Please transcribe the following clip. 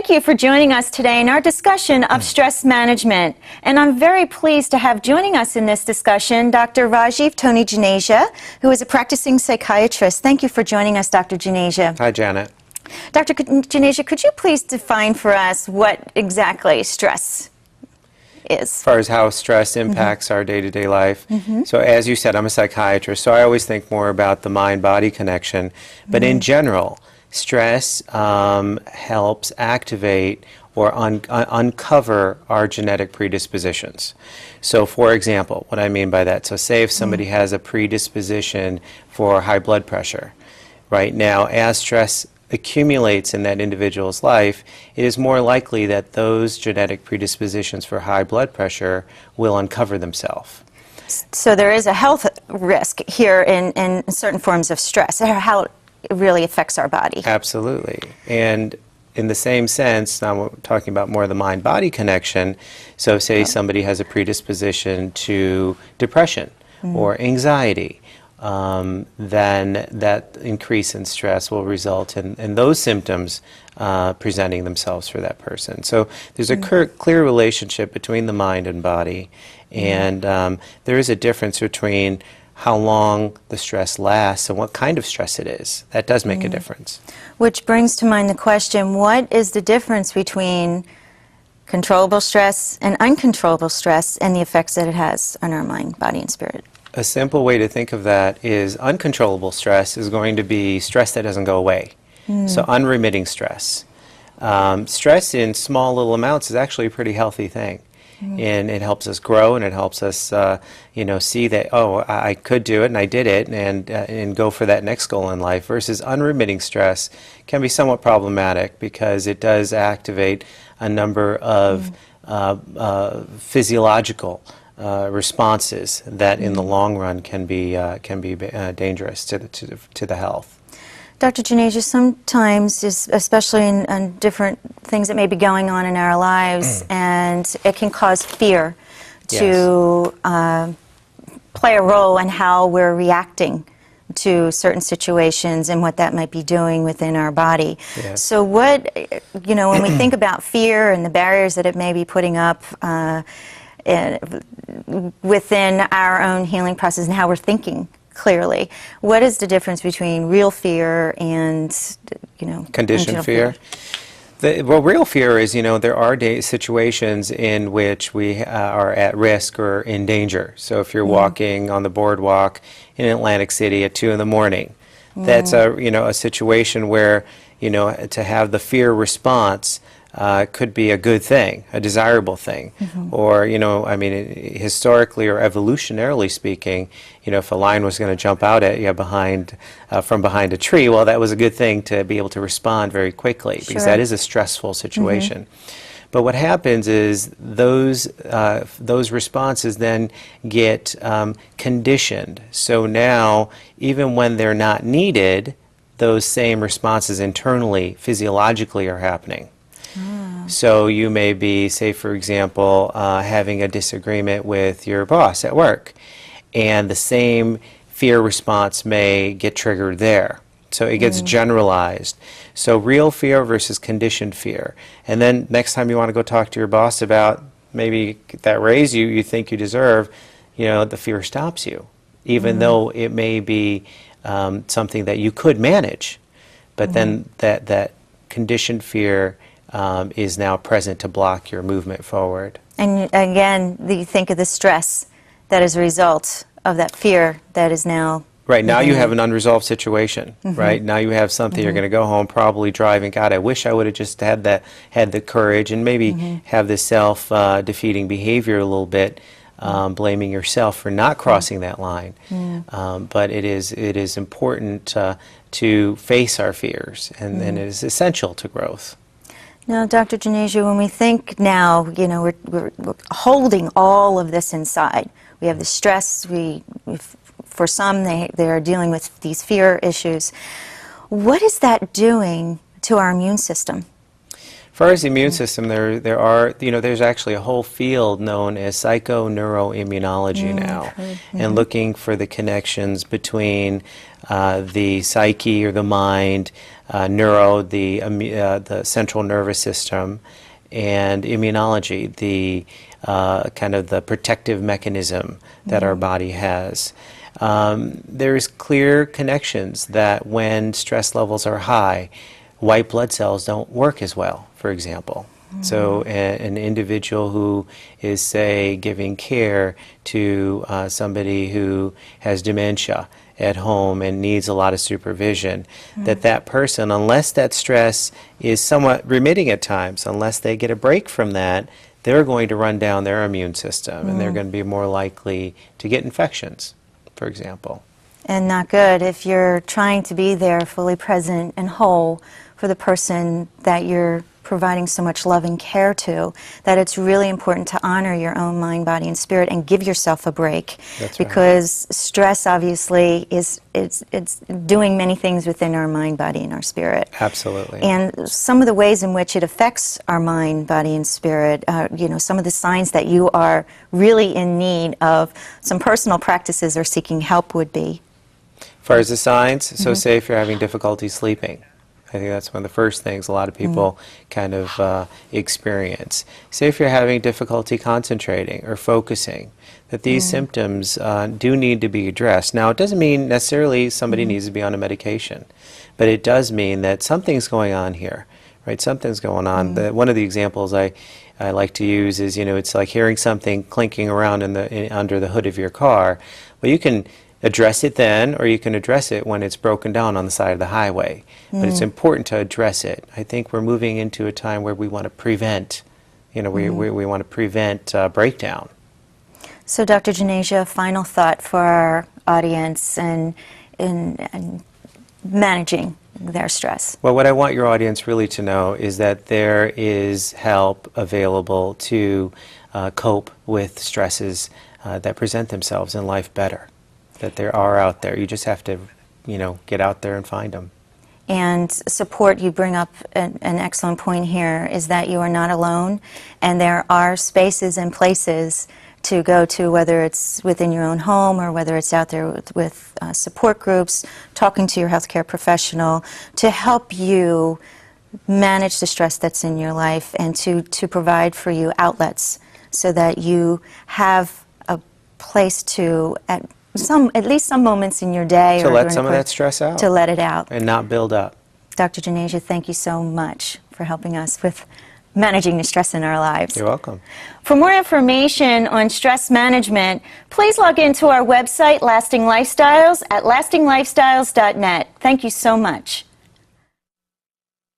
thank you for joining us today in our discussion of stress management. And I'm very pleased to have joining us in this discussion Dr. Rajiv Tony Juneja, who is a practicing psychiatrist. Thank you for joining us, Dr. Juneja. Hi, Janet. Dr. Juneja, could you please define for us what exactly stress is? As far as how stress impacts our day-to-day life. So as you said, I'm a psychiatrist, so I always think more about the mind-body connection. But in general, stress helps activate or uncover our genetic predispositions. So for example, what I mean by that, so say if somebody has a predisposition for high blood pressure, right now as stress accumulates in that individual's life, it is more likely that those genetic predispositions for high blood pressure will uncover themselves. So there is a health risk here in certain forms of stress, how it really affects our body. Absolutely. And in the same sense, now we're talking about more of the mind-body connection, so say somebody has a predisposition to depression or anxiety, then that increase in stress will result in those symptoms presenting themselves for that person. So there's a clear relationship between the mind and body, and there is a difference between how long the stress lasts and what kind of stress it is. That does make a difference. Which brings to mind the question, what is the difference between controllable stress and uncontrollable stress and the effects that it has on our mind, body, and spirit? A simple way to think of that is uncontrollable stress is going to be stress that doesn't go away. So unremitting stress. Stress in small little amounts is actually a pretty healthy thing. And it helps us grow, and it helps us, you know, see that, oh, I could do it, and I did it, and go for that next goal in life. Versus unremitting stress can be somewhat problematic because it does activate a number of physiological responses that in the long run can be dangerous to the health. Dr. Juneja, sometimes, especially in different things that may be going on in our lives, and it can cause fear to play a role in how we're reacting to certain situations and what that might be doing within our body. So what, you know, when we think about fear and the barriers that it may be putting up within our own healing process and how we're thinking clearly, what is the difference between real fear and, you know, conditioned fear? Well, real fear is, you know, there are situations in which we are at risk or in danger. So if you're walking on the boardwalk in Atlantic City at 2 in the morning, that's a, you know, a situation where, you know, to have the fear response could be a good thing, a desirable thing. Or, you know, I mean, historically or evolutionarily speaking, you know, if a lion was going to jump out at you from behind a tree, well, that was a good thing to be able to respond very quickly, because that is a stressful situation. But what happens is those responses then get conditioned. So now, even when they're not needed, those same responses internally, physiologically are happening. So you may be, say for example, having a disagreement with your boss at work, and the same fear response may get triggered there. So it gets generalized. So real fear versus conditioned fear. And then next time you want to go talk to your boss about maybe that raise you think you deserve, you know, the fear stops you, even though it may be something that you could manage. But then that conditioned fear is now present to block your movement forward. And again, you think of the stress that is a result of that fear that is now... Right, now you have an unresolved situation, right? Now you have something, you're going to go home probably driving, God, I wish I would have just had the courage, and maybe have this self-defeating behavior a little bit, blaming yourself for not crossing that line. But it is important to face our fears, and it is essential to growth. Now, Dr. Juneja, when we think now, you know, we're holding all of this inside. We have the stress, for some, they are dealing with these fear issues. What is that doing to our immune system? As far as the immune system, there are, you know, there's actually a whole field known as psychoneuroimmunology now, and looking for the connections between the psyche or the mind, the central nervous system, and immunology, the kind of the protective mechanism that our body has. There's clear connections that when stress levels are high, white blood cells don't work as well, for example. So an individual who is, say, giving care to somebody who has dementia at home and needs a lot of supervision, that person, unless that stress is somewhat remitting at times, unless they get a break from that, they're going to run down their immune system and they're going to be more likely to get infections, for example. And not good if you're trying to be there fully present and whole for the person that you're providing so much love and care to, that it's really important to honor your own mind, body, and spirit and give yourself a break. That's because stress obviously it's doing many things within our mind, body, and our spirit. Absolutely. And some of the ways in which it affects our mind, body, and spirit, some of the signs that you are really in need of some personal practices or seeking help would be? As far as the signs, so say if you're having difficulty sleeping, I think that's one of the first things a lot of people kind of experience. Say if you're having difficulty concentrating or focusing, that these symptoms do need to be addressed. Now, it doesn't mean necessarily somebody needs to be on a medication, but it does mean that something's going on here, right? Something's going on. One of the examples I like to use is, it's like hearing something clinking around under the hood of your car. Well, you can address it then, or you can address it when it's broken down on the side of the highway. But it's important to address it. I think we're moving into a time where we want to prevent, we want to prevent breakdown. So, Dr. Janasia, final thought for our audience and managing their stress. Well, what I want your audience really to know is that there is help available to cope with stresses that present themselves in life better. That there are out there. You just have to, get out there and find them. And support, you bring up an excellent point here, is that you are not alone, and there are spaces and places to go to, whether it's within your own home or whether it's out there with support groups, talking to your healthcare professional to help you manage the stress that's in your life and to provide for you outlets so that you have a place to, at least some moments in your day, to let some of that stress out, to let it out and not build up. Dr. Janasia, thank you so much for helping us with managing the stress in our lives. You're welcome. For more information on stress management, please log into our website, Lasting Lifestyles, at lastinglifestyles.net. Thank you so much.